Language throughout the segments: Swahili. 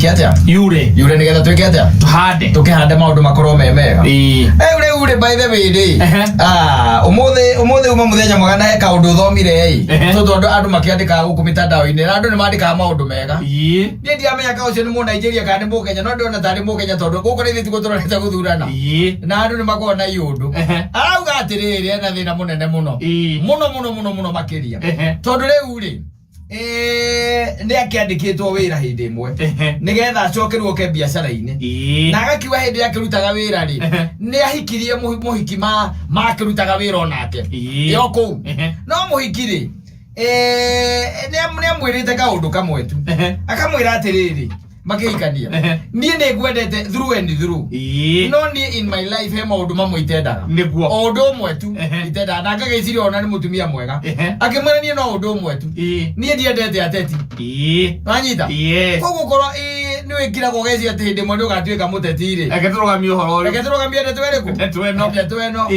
Kiatia yure nigetha twike atia tukihande maundu makoro mega ure by the way umuthe uma muthenya mwagana he kaundu thomire tondu andu makiandika guku mitandao-ini na andu ni mandika maundu mega ni ndiamenya ka ucio ni mu Nigeria kana ni mu Kenya no ndiona tari mu Kenya tondu guku ni thitiko turonete guthurana na andu ni makona iundu arauga atiriri ena thina munene muno makiria tondu riu ri ni akiandikitwo wira hindi imwe nigetha acokerwo ke biacara-ini na agakiwa hindi yakirutaga wira ri ni ahikirie muhiki makirutaga wira onake yo ku no muhiki ri ni amwirite kaundu kamwe tu akamwira atiriri makihikania nie ni gwendete through and through no ni in my life he maundu mamwe itendaga o undu umwe tu itendaga na ngagiciria ona ni mutumia mwega akimwira nie no undu umwe tu nie ndiendete ateti wanyita koguo korwo ni wikiragwo geci ati hindi mwe ndugatuika muteti ri reke turugamie uhoro ri reke turugamie ndeto eriku ndeto eno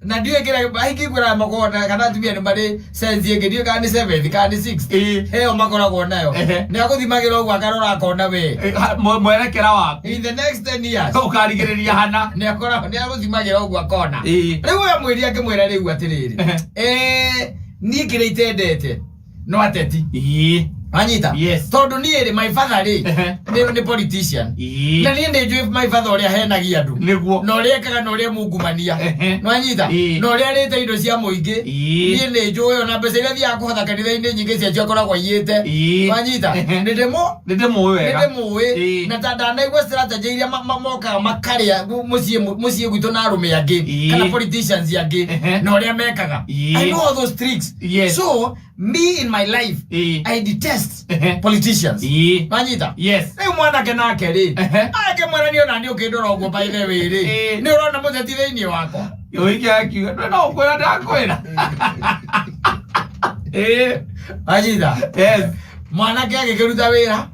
na ndiwikira ahingigwira makona kana atumia ni mari sense yengi ndio kana ni 7 kana ni 6 heo makoragwo nayo ni akuthimagira uguo akarora akona we mwerekera waku in the next 10 years ukarigiriria hana ni aguthimagira uguo akona riu amwiria akimwira riu atiriri ni kire itendete no ateti Anyita tondu ni ri my father ri ni politician na ni ndi njui my father uria henagia andu no ri ekaga no ri mungumania no anyita no ri arite indo cia muingi ni ndi njui ona mbeca iria thia kuhotha kanitha-ini nyingi cia akoragwo yite anyita ndimo wega na tanda naigua strategy iria mokaga makaria mucie gwitu na arume angi kana politicians angi no ri mekaga I know all those tricks so me in my life I detest politicians anyita riu mwanake nake ri ake mwana ni ona ni ukindora uguo by the way ri ni urona muteti thiini wakwa yoiki akiuga no kwira ndakwira anyita mwanake agikiruta wira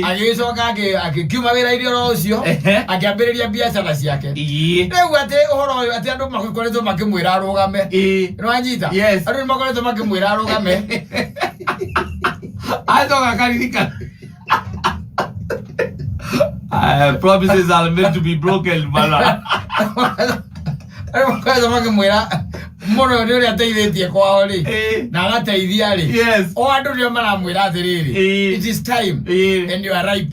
agicoka akiuma wira irio ro ucio akiambiriria biacara ciake riu ati uhoro uyu ati andu makoretwo makimwira arugame no anyita andu makoretwo makimwira arugame aitoka karirika promises are meant to be broken bala makoretwo makimwira muno ni uria ateithitie kwao ri na agateithia ri o andu nio maramwira atiriri it is time and you are ripe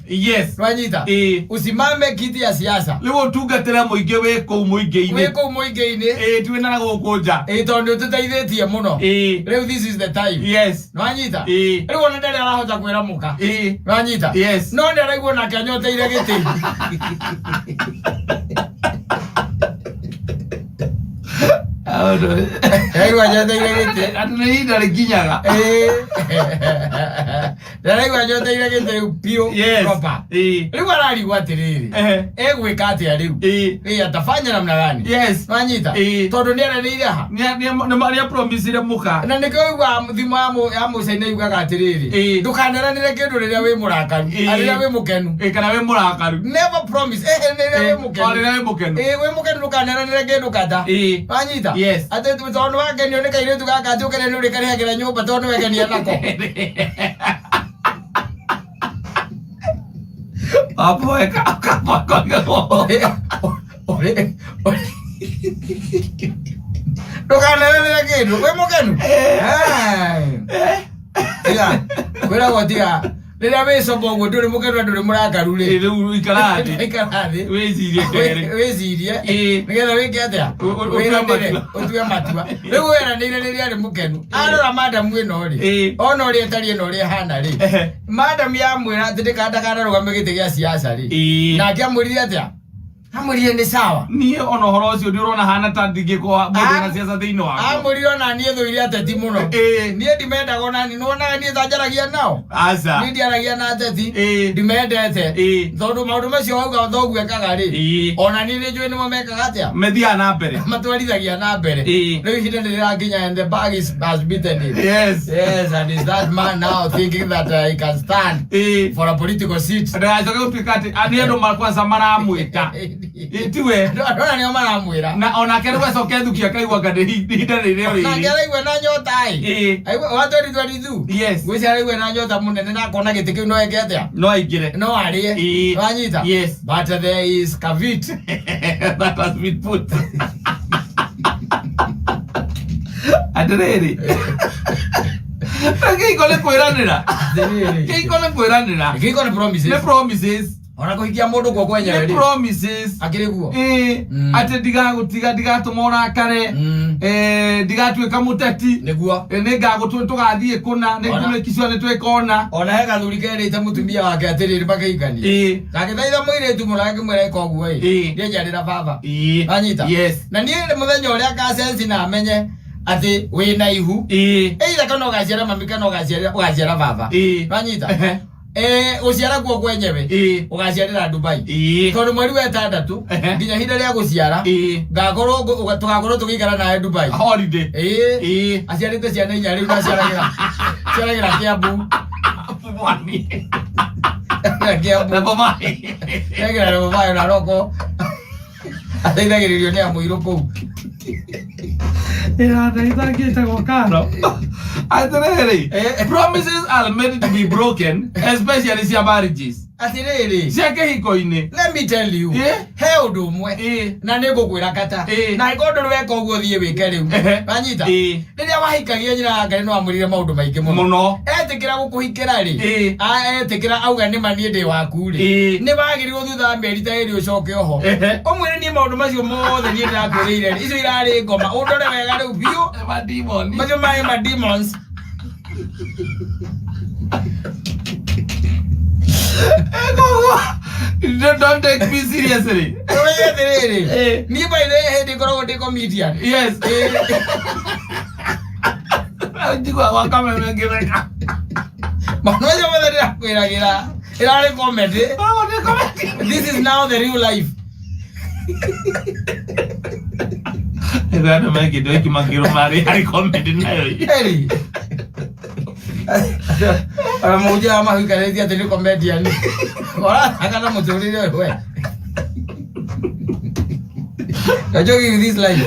no anyita usimame kiti ya siasa riu utungatira muingi wi kuu muingi-ini twina gukunja tondu tuteithitie muno riu this is the time no anyita riu ona ndari arahota kwira muka no anyita no ndi araigua nake anyoteire giti Aiwa nyote ile gete atuni ndari kinyaga ndari nyote ile gete pio proper riu ararigwa atiriri egwika atia riu atafanya namna gani wanyita tondu ni aranire ha ni promisire muka na nikoigwa thimo ya mucaina yugaga atiriri ndukaneranire kindu riria wi murakaru ariria wi mukenu kana wi murakaru never promise riria wi mukenu wi mukenu ndukaneranire kindu kada wanyita ate tondu wagenio ni kairitu gaka ati ukene nuri karihagira nyumba tondu wegenia nako apo eka ndukaneranire kindu wi mukenu kwira gutiga riria wi sombo guo nduri mukenu nduri murakaru ri riu ikarathi wicirie nigetha wike atia wiranire utue matua riu wiranire riria ari mukenu arora madam ino ri ona uri etari ino ri hana ri madam ya mwira ati ndikandagana rugame giti gia siasa ri na akiamwirire atia amwirire ni sawa nie ona horo ucio ndirona hana ta ndingikwa mundu na siasa thiini wako amwirire ona nie thuire ateti muno nie ndimendaga ona ni nona nie thanjaragia nao aca nie ndiaragia na ateti ndimendete tondu maundu macio wauga thoguo ekaga ri ona nie ni njui nimo mekaga atia methia na mbere matwarithagia na mbere riu ihinda niriranginya and the bag has beaten it and is that man now thinking that he can stand for a political seat ndacoke gutuika ati ani andu makwanza maramwita Itiwe. Ndona nio maramwira. Na ona kerwe sokethukia kaigwa kade hinda rĩrĩa rĩrĩ. Na ngeraigwe na nyota ai. Aigwa watu ritwaritu. Yes. Gwicaraigwe na nyota munene na kona gĩtĩ kĩu no eke atia. No aingire. No arie. Wanyita. Yes. But there is Kavit. That has been put. Adireri. Kiko le kwiranira. Kiko le kwiranira. Kiko le promises. Le promises. Ona kuhikia mundu kwa kwenye le promises. Akiriguo. Ate diga tumora kare. Diga tweka muteti. Niguo. Nega tugathie kuna ne kiswa ne twekona. Ona hega thuri kere ite mutumia wake atiriri bakeikani. Akithaitha mwire tu murage mwire koguo Ndiye njarira baba. Anyita. Yes. Na nie muthenya uria ka sense na amenye ati we na ihu. Either kana ugaciara mami kana ugaciara baba. Anyita. Uciara guo kwenyewe ugaciarira Dubai. Tondu mweri wa 6 nginya hinda ria guciara ngakorwo tugakorwo tugikara nawe Dubai. Holiday. Aciarite ciana inya riu ciaragira Kiambu. Mwani. Kiambu. Na bomai. Yagira bomai na roko. Ateithagiririo ni amuiru kuu. Promises are made to be broken, especially in marriages. Let me tell you. He undu mwe na nigukwira kata na ikondu weka uguo thie wike riu anyita riria wahikagia nyina Ngai no amurire maundu maingi muno etikira gukuhikira ri etikira auga ni manie ndi waku ri ni bagirirwo thutha mieri ta iri ucoke oho umwire ni maundu macio mothe ni ndakwirire ri icio irari ngoma undore wega riu biu ma demons macio mai ma demons. Don't take me seriously. Me by the head, you go to comedian. Yes. This is now the real life. Moja ama hukarejea tele comedian. Ora akana muturire wewe. Kajogi with this life.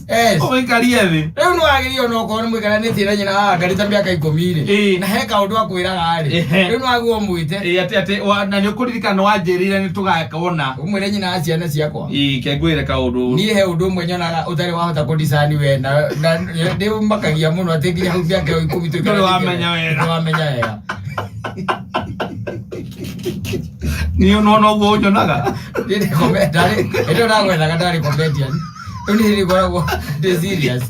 Yes. O mekaria thi. Riu no agirio no ko ni mwikara ni tira nyina garita miaka 10 ri. Na he kaundu akwiraga ari. Riu no aguo mwite. Ate na nyo kuririkana wanjirire ni tugakona. Umwire nyina aciana ciakwa. Kengwire kaundu. Ni he undu mwe nyonaga utari wahota kudisani we na ndi makagia muno atekinya hu miaka 10 tu. Ndio wamenya wega. Wamenya wega. Ni unono ugo nyonaga. Ndi comedian. Edo ndagwethaga ndari comedian. Uni ni goragwo ndi serious.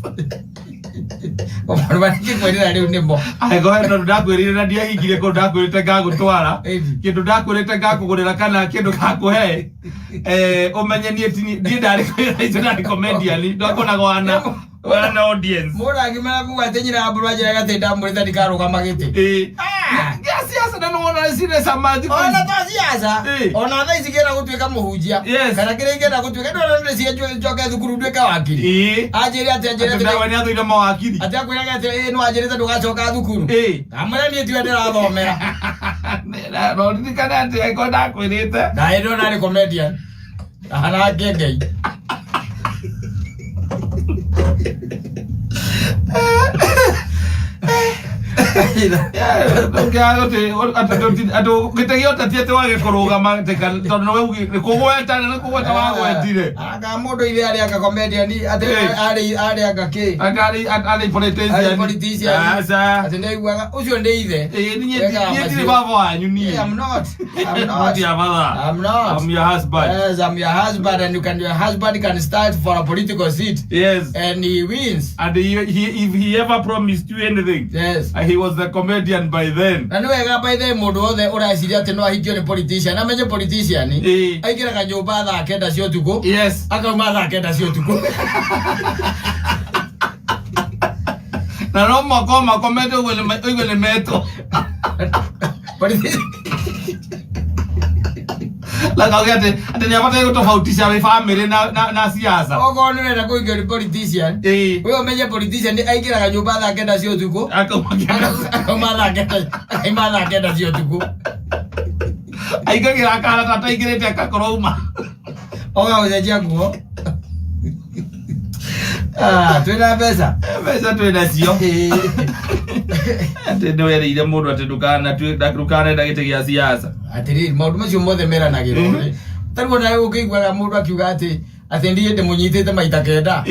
Omwana baki kwirira riu nimbo. Aigo eno ndakwirire na ndia hingire ko ndakwirite ngagutwara. Kindu ndakwirite ngakugurira kana kindu gakuhe. Umenye ni eti ndi ndari kwirira icio ndari comedian. Ndakona gwana. Wana audience. Mura ngimara kuwatenyira abulwa jira gatenda muritha ndikaruga magiti. Siasa na nona sire samadi ko. Ona ta siasa. Ona tha isigera gutwika muhunjia. Kana kire ingera gutwika ndona ndi cie njoke thukuru ndwika wakiri. Ajiri ati ajiri ati ndawani athuire mawakiri. Ati akwiraga ati no ajiri ati ndugacoka thukuru. Amara ni tiwe ndirathomera. No ndikana ati aiko ndakwirite. Na ndo nari comedian. Ana ngengei. Atu gitagio tatiete wage kurugama teka tondu we kugweta na kugweta wagwetire aga mundu ile ari aka comedian ari aka ke ari politician asa ati ndaiguaga ucio ndi ithe ni baba wanyu ni I'm not I'm your husband. Yes, I'm your husband, and your husband can start for a political seat. Yes, and he wins. And if he ever promised you anything, yes, he was the comedian by then. Na no ega by then mundu othe ureciria ati no ahikio ni politician. Amenye politician aikira kanyumba thaa 9 cia utuku. Yes, akauma thaa 9 cia utuku. Na no makoma komete ugele meto. Like ati ni apata kutofautisha family na siasa. Ogo ni wenda kuingia ni politician. Wewe umenye politician aikira kanyumba thaa 9 cia utuku. Akauma thaa 9 cia utuku. Aigagira akara tata igirete akakoroma. Oga ujajia nguo. Twina pesa. Pesa twina cio. Ati ndoere ile mundu ati dukana ndagite gia siasa. Atiri maundu macio mothe meranagirwo ri. Tarwo nawe ukigwa mundu akiuga ati ndiye munyitite maita kenda.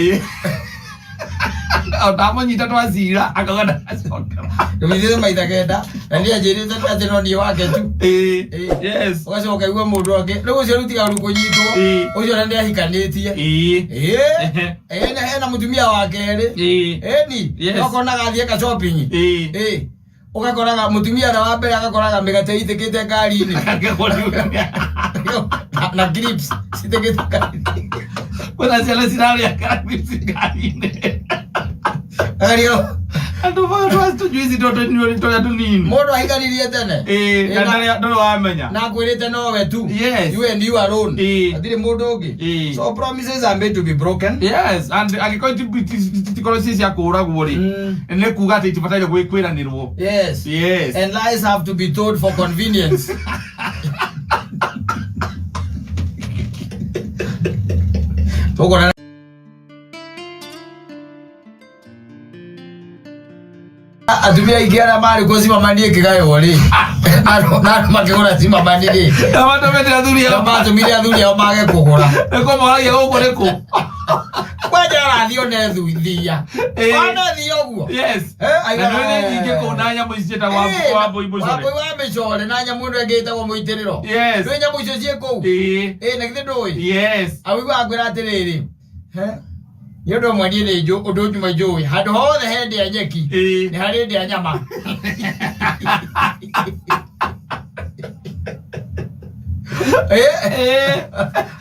Ndamanyita twacira akagana acoka. Ndumithite maita kenda na ndiye njirite ati no nie wake tu. Yes. Ugacoka igwa mundu angi. Riu ucio rutiga rukunyitwo. Ucio na ndiye hikanitie. Ena mutumia wake ri. Ni. Ukonaga athie ka shopping. Ugakoraga mutumia na wa mbere agakoraga migate itikite ngari-ini. Na grips itikite ngari-ini. Wala ciana ciraria grips ngari-ini. Ario. Andu ba tujuici toto ni toya tunini. Mundu ahiganirie tene. Kana ndo wamenya. Na kwirite no we tu. Yes. You and you alone. Atiri mundu ungi. So promises are made to be broken. Yes, and agikoiti ya kuragwo ri. Ne kuga ati tibataire gwikwiranirwo. Yes. Yes. And lies have to be told for convenience. Tokora atumia ikiara mari kozima manie kigayo ri. Na makigura sima manie. Amato mete athuri ya amato mire athuri ya mage kugura. Eko moragia guko reko. Kwaja rathio ne thuithia. Wana thio guo. Yes. Na none nyinge kona nyamu icita wa boibo core. Wa mecore na nyamu ndo ngita go muitiriro. Yes. Twe nyamu icio cie kou. Na githe ndoi. Yes. Awiwa ngwira atiriri. Yodo mwani ne jo odoju majoi. Hado hothe hende ya nyeki. Ni harindi ya nyama.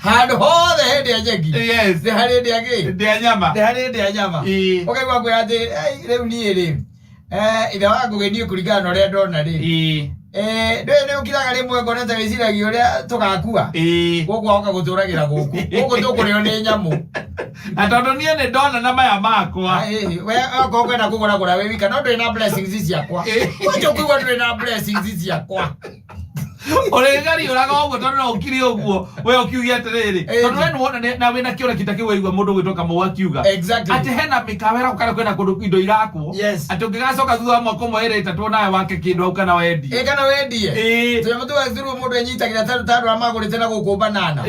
Hado hothe hende ya nyeki. Yes. Ni harindi ya gi. Ndia nyama. Ni harindi ya nyama. Okay kwa ngwira ati riu ni ri. Ida wangu genie kuringana na uria ndona ri. Ndwe ukiraga rimwe ngonete wiciragia uria tugakua. Guku oka guturagira guku. Guku tukurio ni nyamu. Na tondu nie ni ndona na maya makwa. We oka kwenda kugura we wika no ndwe na blessings ciakwa. Wacho kuigwa ndwe na blessings ciakwa. Ole ngari uraga ogo tondu no ukiri oguo we ukiugia atiriri tondu we nuona na wina kiora kitakiwa igwa mundu gwitoka mu akiuga ati hena mikawera ukara kwenda kundu indo irakwo ati ungigacoka thutha mwako mwere itatu nawe wake kindu au kana wendie kana wendie tuya mutu wathuru mundu enyitagira taru amagurite na gukumba nana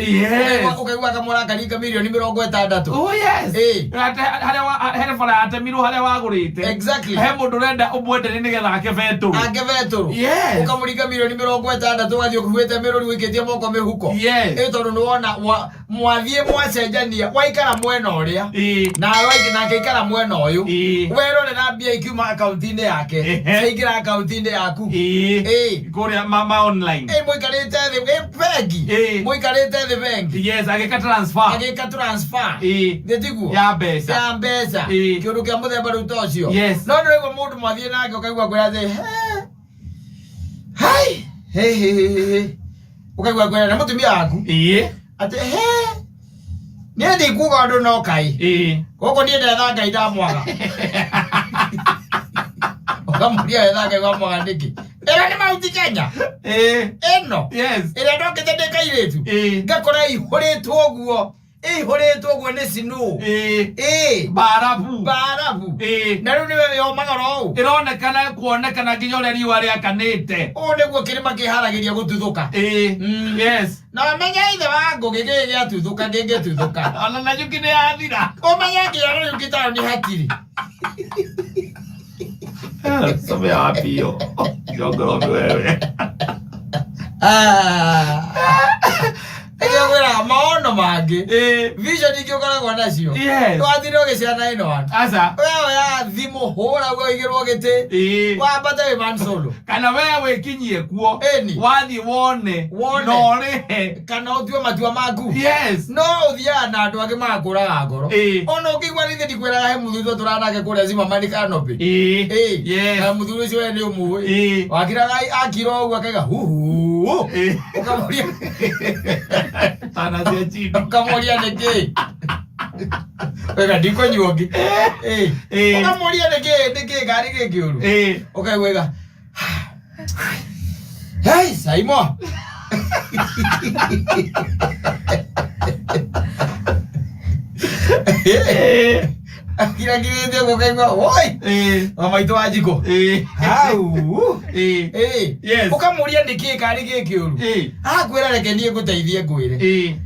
ukaigwa kamura karinga milioni 60. Oh yes ati haria fara atemiru haria wagurite he mundu renda umwende ni nigetha akebeturu ukamuringa milioni 60 tugathio kuwete miruri wikitie moko mihuko tondu nuona mwathie mwacenjania waikara mwena uria na waiki na kaikara mwena uyu werore na mbia ikiuma account-ini yake caigira account-ini yaku kuria mama online muikarite thi bengi muikarite thi bengi yes agika transfer ndetiguo ya mbeca kiundu kia muthemba riu tocio no ndirigwo mundu mwathie nake ukaigwa kwira thi hai ukaigwa kwira na mutumia waku ati nie ndi kuga ndu no kai goko nie ndetha ngai ndamwaga ukamuria wetha ngai wamwaga ndiki era ni mauti Kenya eno ira ndokite ndikairitu ngakora ihuritwo guo ni sinu barabu na riu niwe yomaga ro ironekana kuonekana nginya uria riua riakanite niguo kirima kiharagiria gututhuka yes na menya ithe wa ngugi giatuthuka ngingituthuka ona na yuki ni athira umenya nginya riu gitaro ni hakiri some apio jogoro wewe Ekwira maono mangi vision ikiukaragwa nacio twathire giciana ino asa wewe ya thimu hura gwe igirwo giti wambate we man solo kana wewe wikinyie kuo wathi wone no rihe kana utue matua maku no uthia na andu angi makuraga ngoro ona ukigwa rithi ndikwira he muthuthu turanake kuria zima mani kanopi na muthuru ucio we ni umui wakiraga akiro ugu akaiga huhu ukamuria Ana cia chini ukamuria niki wega ndiko nyuongi ukamuria niki gari gikiuru ukaigwega hey Saimo Kira ndio kwa oi mama ito ajiko au yes ukamuria ndikika ari gikiuru akwira reke ndie guteithie ngwire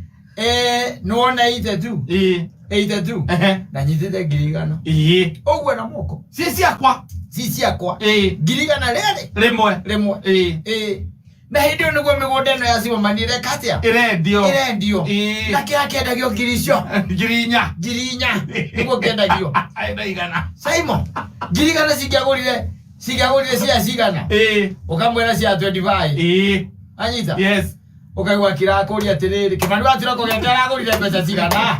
nuona ite tu ite tu na nyitete ngirigano ogwe na moko sisi akwa ngirigana rimwe na hindi niguo migunda ino ya cimamanire katia irendio na kia kendagio ngirinya niguo kendagio aigana Simon ngirigana cikiagurire cia cigana ukamwira cia 25 anyita yes ukaigua kirakuria atiriri kimandu atira kugetera agurire mbeca cigana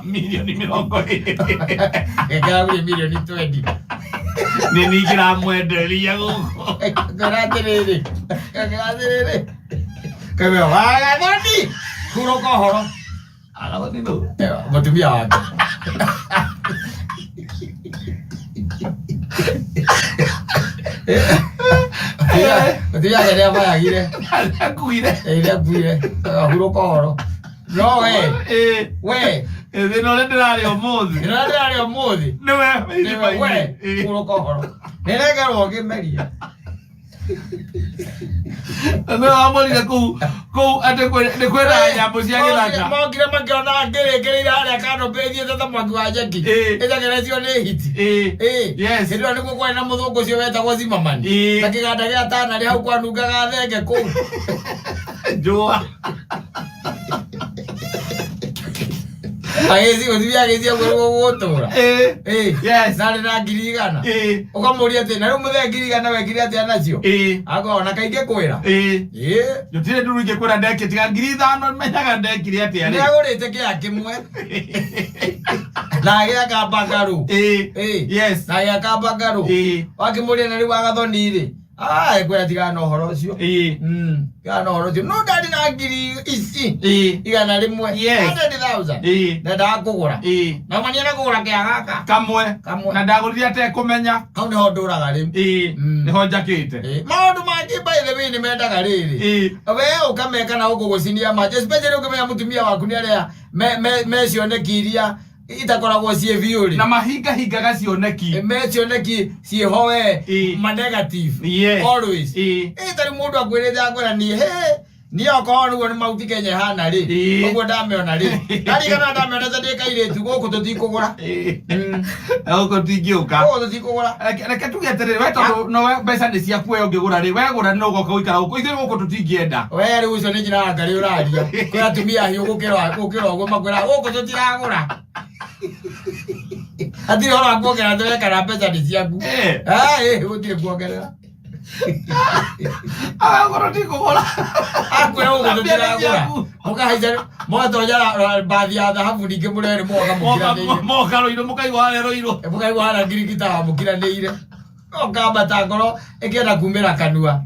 milioni 20 ekaguri milioni 20 nini kiramwenderia guko garatiriri kawe waga thoni kuroko horo ala nino mutumia wake mutumia geria bayagire akuire kuroko horo no we no ndirari omuthi niwe kuroko horo niregerwo ngimeria no amorire ku ate kwera nyambo cia githaka mongire makiona ngirikirira aria kano bethie tata mwaki wa njeki itagerecio ni hiti yes ndio niguo kwa na muthungu cio wetagwo Zimmerman na kiganda gia tana ri hau kwanungaga thenge ku njua agezi uthia gutura yes nari na ngirigana ukamuria ati na ru muthe ngirigana wekire ati anacio agona kainge kwira yotire nduru inge kwira ndeke tiga ngiri 5 menyaga ndekire ati ari ni agurite kia kimwe na gia kabagaru yes na gia kabagaru wakimuria na ri wagathoni ri kwira tiga no horo ucio gana horo ucio no ndari na ngiri ici igana rimwe 100,000 na ndakugura na mania na kugura kia gaka kamwe na ndagurire ate kumenya au ni ho nduraga ri ni ho njakite maundu mangi by the way ni mendaga riri we ukameka na ukugucinia maji especially ukimenya mutumia waku ni aria mecionekiria itakoragwo cie viuri na mahinga gacioneki mecioneki cie howe ma negative always tari mundu akwirite akwira ni ni okoro nugo ni mauti Kenya hana ri uguo ndameona ri ari kana ndameona tadi kairetu guku tutikugura uko tigiuka tutikugura reke tugeterere we tondu no mbeca ni cia kuoya ungigura ri wegura no goka uikara guku ithe guku tutingienda we ri ucio ni njira ngari uraria kwira tumia hiu gukira uguo makwira guku tutiragura atiri horo akuongerera turekana mbeca ni ciaku gutire kuongerera agora tikugura akwira uguo tutiragura mukahaica motonya bathi ya thahabu ningi murere moka roiro mukaigwa hara ngirigita wa mukiranĩire okambata ngoro ĩkĩenda kumĩra kanua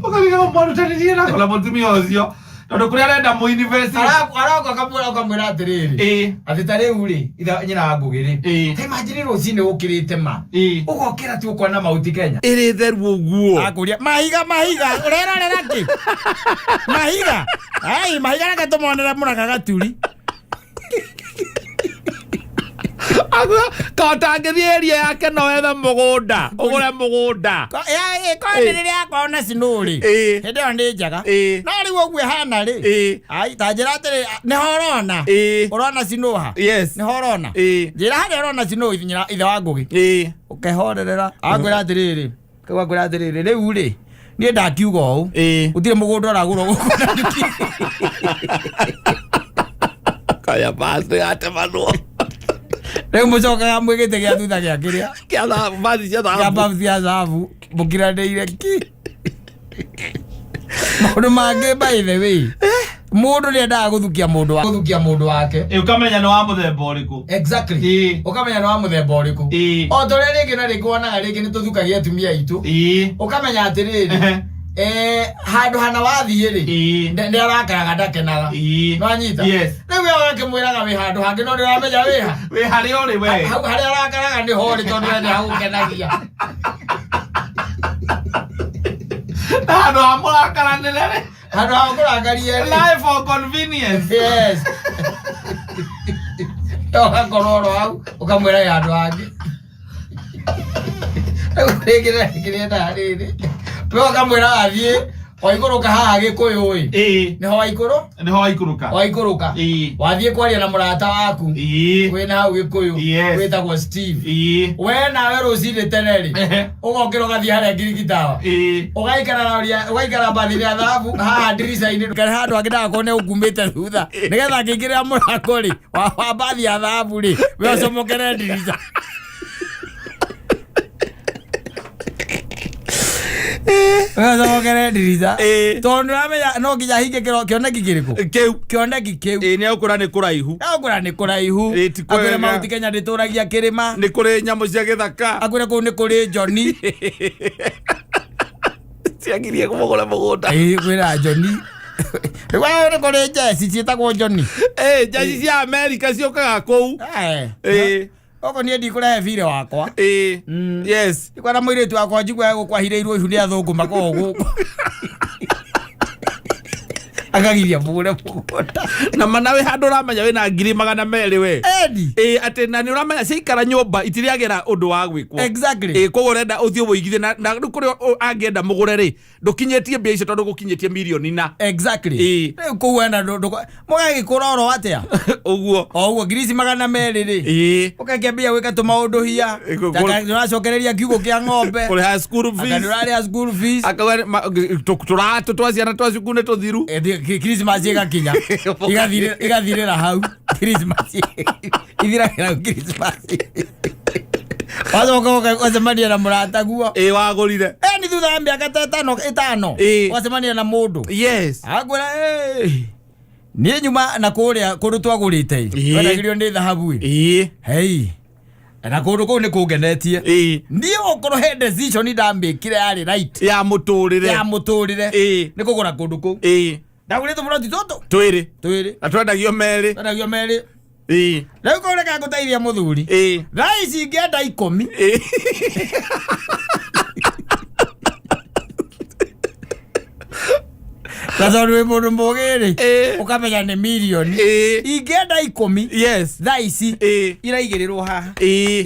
ukariga mwarutanirie nakola mutumia ucio tondu kuria arenda mu university arauka kamwira atiriri ati ta riu ri itha nyina wa ngugi ri imagine rucini ukirite ma ugokira tu ukona mauti Kenya iri theru uguo akuria mahiga urerorera ki mahiga na gatumonera muraka gaturi agwa katangiria yake no etha mugunda ugure mugunda kwa riria akona sinuri hindi yo ndi njaga no riu ogwe hana ri ai ta njira atiri ni horona urona sinuha yes ni horona njira hari urona sinu ithe wa ngugi ukehorerera agwira atiriri kagwa gwira atiriri riu ri ni ndakiuga u utire mugunda uragura guku kaya basi ate manu Rĩu mũcokaga mwĩgĩte gĩa thutha gĩa kĩrĩa kĩa thahabu bathi cia thahabu kĩa bathi cia thahabu mũkiranĩire ki maũndũ mangĩ by the way mũndũ nĩendaga gũthukia mũndũ wake ukamenya nĩ wa mũthemba ũrĩkũ exactly ukamenya nĩ wa mũthemba ũrĩkũ o ta ũrĩa rĩngĩ na rĩngĩ wonaga rĩngĩ nĩ tũthukagia atumia aitũ ukamenya atĩrĩrĩ handu hana wathiĩ rĩ nĩ arakaraga ndakenaga no anyita rĩu we wakĩmwĩraga wĩ handũ hangĩ no ndĩramenya wĩ harĩa ũrĩ we hau harĩa arakaraga nĩ ho rĩ tondũ we nĩ hagũkenagia handũ ha mũrakaranĩre Hano hakurangaria live for convenience. Yes. Toka kororo au ukamwera ya andu angi. Ukirigire ndari. Peo kamwera athie waikuruka haha Gikuyu oi. Niho waikuruka. Waikuruka. Wathie kwaria na murata waku. Wena hau Gikuyu. Wetagwo Steve. We nawe rucini teneri. Ugokira ugathie haria Ngirigitawa. Ugaikara mbathi ya thahabu haha ndirica-ini. Kana handu angidaga kone ugumite thutha. Nigetha ngingirira murango ri wa mbathi ya thahabu ri. We ucomokere ndirica. Wazokere ndirica. Tondu ramenya no nginya hinge kioneki kiriku. Kioneki kiu. Ni ukura ni kuraihu. Ukura ni kuraihu. Akwire Mount Kenya ndituragia kirima. Ni kuri nyamu cia githaka. Akwire ku ni kuri Johnny. Ciagirie kumugura mugunda. Kwira Johnny. Wewe ni kuri Jesse cietagwo Johnny. Jesse cia America ciokaga kuu. Oko ni ndi kurehe vire wakwa. Yes. Ikwana mwiritu wakwa njigwa gukwahireirwo ihu ni athungu makogo. Akagiria bure mugunda. Na manawe handu uramenya wina 200,000 we. Edi. Ati na ni uramenya ciikara nyumba itiriagera undu wa gwikwo. Exactly. Koguo urenda uthio woigithie na kuri angienda mugure ri ndukinyetie mbia icio tondu gukinyetie milioni na. Exactly. Koguo wenda mugagikura oro atia. Oguo ngirisi 200 ri. Ukakiambia wika tumaundu hia. Nduracokereria kiugo kia ng'ombe. Kuri school fees. Akanduraria school fees. Turatu twaciana twacukune tuthiru. Christmas igakinya. Igathirira hau. Christmas. Ithiragira Christmas. Wacoka wacemania na murata guo. Wagurire. Ni thutha wa miaka 5 wacemania na mundu. Yes. Agwira ni nyuma na kuria kundu twagurite. Wendagirio ni thahabu. Hey. Na kundu kuu ni kungenetie. Ni ukorwo he decision ndambikire yari right. Ya muturire. Ni kugura kundu kuu. Ndagurite buroti toto. Twiri. Atwendagio meri. Rĩu kũrĩ kangũteithia mũthuri. Thaa ici ingĩenda 10. Gathori wĩ mũndũ mũgĩ-rĩ ũkamenya nĩ milioni. Ingĩenda 10. Yes. Thaa ici iraigĩrĩrwo haha.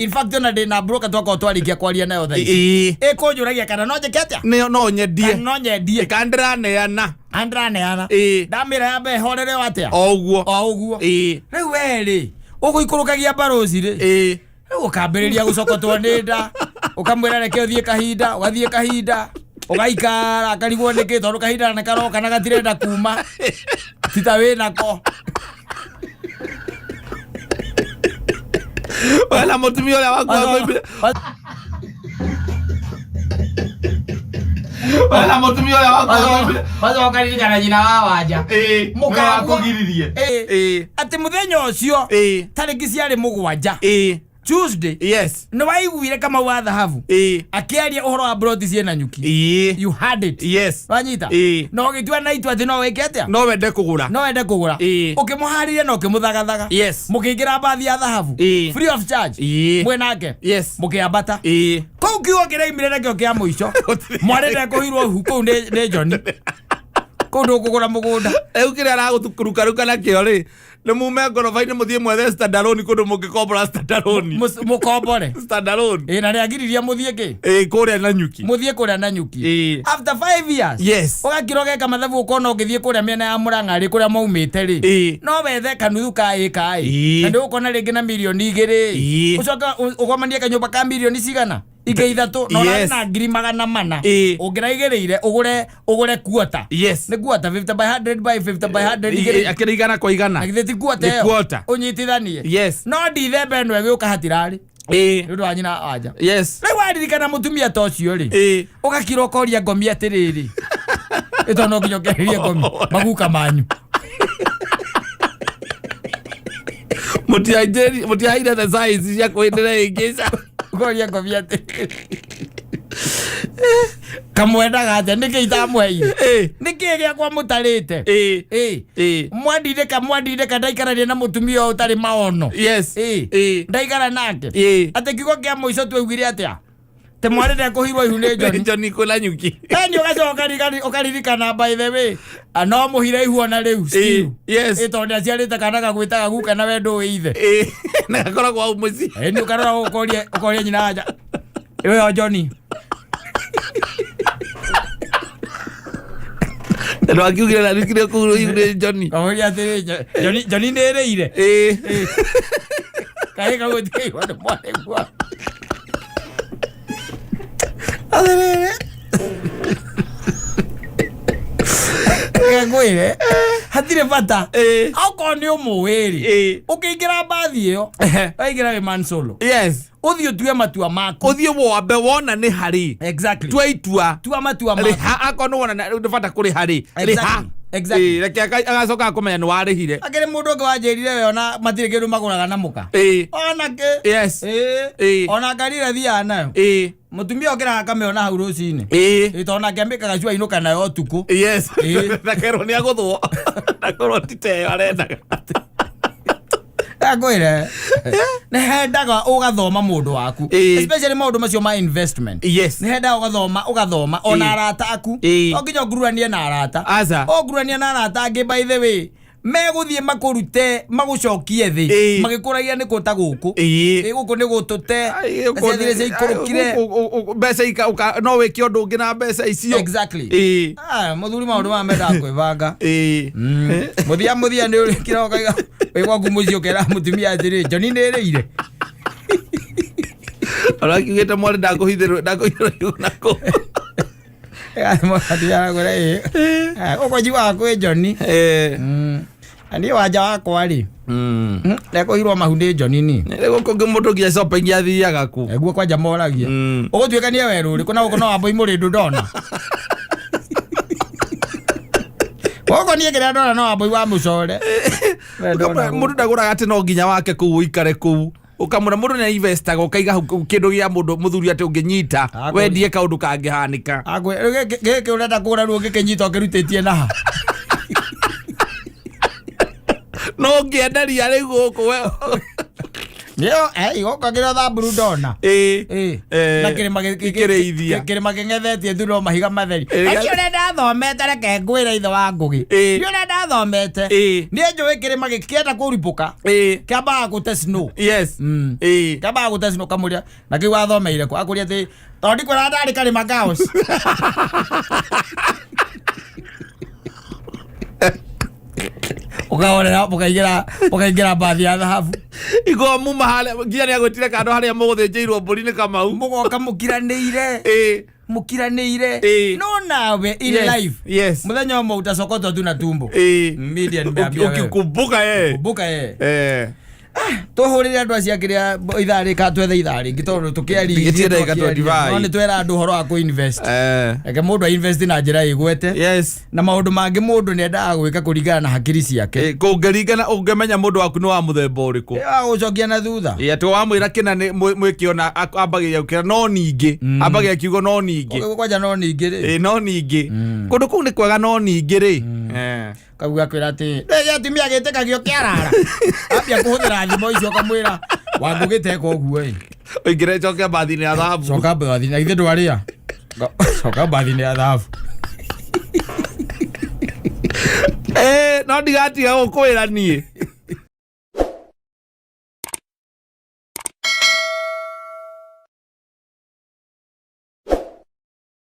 In fact ona ndĩ na broker twakorwo twarĩkia kwaria nayo thaa ici. Ĩkũnjũragia kana no njĩke atĩa? No nyendie. No nyendie. Kana ndĩraneana. Andraneana. Ndamĩra yambe horere atĩa? O ũguo. Rĩu we-rĩ ũgũikũrũkagia mbarũci-rĩ. Rĩu ũkambĩrĩria gũcokotwo nĩ nda. Ũkamwĩra reke ũthiĩ kahinda, ũgathiĩ kahinda. Ũgaikara akarigwo nĩkĩ tondũ kahinda nĩ karoka na gatirenda kuma. Tita wĩ nako. Wala mũtumia ũrĩa waku akoimbire. Wala mũtumia ũrĩa waku akoimbire. Wacoka ririkana nyina wa Wanja. Mũkagiririe. Atĩ mũthenya ũcio tarĩki ciarĩ 7. Tuesday. Yes. No waiguire kama wa thahabu. Akiaria uhoro wa broti ciena nyuki. You had it. Yes. Wanyita. No gitwa na itu ati no weke atia. No wende kugura. Ukimuhariria no kimuthagathagaga. Yes. Mukiingira bathi ya thahabu. Free of charge. Mwe nake. Yes. Mukiambata. Kou kiugo kireimire nakio kia muico. Mwarende kuhirwo huko ne Johnny. Kundu kugura mugunda. Kire aragutukuruka nakio ri. Nĩ mume ngoroba-inĩ mũthiĩ mwethe standalone kũndũ mũngĩkombora standalone. Mũkombore. Standalone. Na nĩagiriria mũthiĩ kĩ? Kũrĩa na nyuki. Mũthiĩ kũrĩa na nyuki. After 5 years. Yes. Ũgakira ũgeka mathabu ũkona ũgĩthiĩ kũrĩa mĩena ya Mũrang'a rĩ kũrĩa maumĩte rĩ. No wethe kanuthu ka ĩka ĩ. Na nĩũkona rĩngĩ na milioni 2. Ũcoka ũgomanie kanyũmba ka milioni cigana? Ige ithatu no na 400,000 ungiraigirire ugure quarter. Yes. Ni quarter 50 by 100 by 50 by 100 akirigana kwa igana. Agitheti quarter. Unyitithanie. Yes. No ndithembe eno egĩũka hatirari. Nĩũndũ wa nyina Wanja. Yes. Rĩu waririkana mũtumia ta ũcio rĩ. Ũgakira ũkoria ngomi atĩrĩrĩ. Ĩto no nginya ũkeherie ngomi maguka manyu. Mũtiaire the size cia kwendera ingĩca. Ukoria ngomi atĩrĩrĩ. Kamwendaga atĩa nĩkĩ itamweire? Nĩkĩ gĩakwa mũtarĩte? Mwandindĩka ndaikarania na mũtumia ũyũ ũtarĩ maono. Yes. Ndaikara nake. Atĩ kiugo kĩa mũico twaugire atĩa? te mware de kuhirwo ihune Johnny Johnny kula nyuki ni ukaririkana by the way no muhire ihu ona riu yes itonde aciarite kana gagwitaga guka na wendo withe na gakora kwa umuci ni ukarora ukoria nyina aja yo Johnny no akiugira na rikire kuru ihune Johnny oria ati Johnny nereire kai ka gutei wano mwale kwa adere ngwire hatire bata auko ni umuwiri ukiingira bathi iyo aigira we man solo yes uthio tuwe matua mako uthio wambe wona ni hari exactly twaitua tuwa matua mako ako no wona ni bata kuri hari exactly reke agacoka kumenya ni warihire agere mundu ungi wanjirire we ona matire kindu maguraga na muka ona ke yes ona ngarire thia nayo mutumia okira akameona hau rucini itona kiambikaga cua inuka nayo tuku yes nakero ni aguthwo nakoro tite arendaga agwire ne hendaga ugathoma mundu waku especially maundu macio ma investment yes ne hendaga ugathoma ona arata aku oginya ngururanie na arata ngururanie na arata angi by the way meguthie makurute magucokie thi magikuragia ni kuta guku guku ni gutute aciathire cia ikurukire mbeca no wiki undu ungi na mbeca icio exactly muthuri maundu ma menda kwibanga muthia ni urikira ukaiga wigwa ngumucio kera mutumia atiri Johnny nereire arakigete mwari ndakuhithirwo nako mwatia gore uko jiwa kwe Johnny ani waja wakwa ri leko hirwa mahunde Johnny ni leko konge mundu ngia shopping ya thiaga ku eguo kwanja moragia ugutuikania weru ri kuna ukono wabo imurindu ndona oko nie kira ndona no wabo wa mucore mundu ndaguraga ati no nginya wake ku ikare ku ukamura mundu ni investaga ukaiga kindu gia mundu muthuri ati unginyita wendie kaundu kangihanika agwe geke urenda kura ru ngikinyita ukirutitie na no ngienderia ri guku we Nio igoko gira thamburu ndona na kirima kingethetie thuno mahiga matheri aki urenda thomete reke ngwira ithe wa ngugi ni urenda thomete ni njui kirima gikienda kuripuka kiambaga gute snow yes kiambaga gute snow kamuria na kiu wathomeire ku akuria ati tondi kwira ndari karima gaos ukaorera ukaingira bathi ya dhahabu igo mu mahale ngia ni agwetire kando haria muguthinjirwo mburi ni Kamau mugoka mukiranire no nawe in life yes muthenya umwe utasokotwa tu na tumbo media nimeambia wewe ukikumbuka tuhurire andu acia kiria ithari ka twethe ithari ngitondu tukiari no ni twera andu horo wa ku invest eke mundu invest na njira igwete yes na maundu mangi mundu ni endaga gwika kuringana na hakiri ciake kungeringana ungemenya mundu waku ni wa muthemba uriku gucokia na thutha ati wamwira kina ni mwikiona ambagia ukira no ningi ambagia kiugo no ningi kwanja no ningi ri no ningi kundu kuu ni kwega no ningi ri kauga kwira ati ya timia gitikagio kiarara ambia kuhuthira thimo icio kamwira wangugite ko guo oingire coke bathi ni athabu coka bathi na ithe ndwaria coka bathi ni athabu no ndigatiga gukwira nie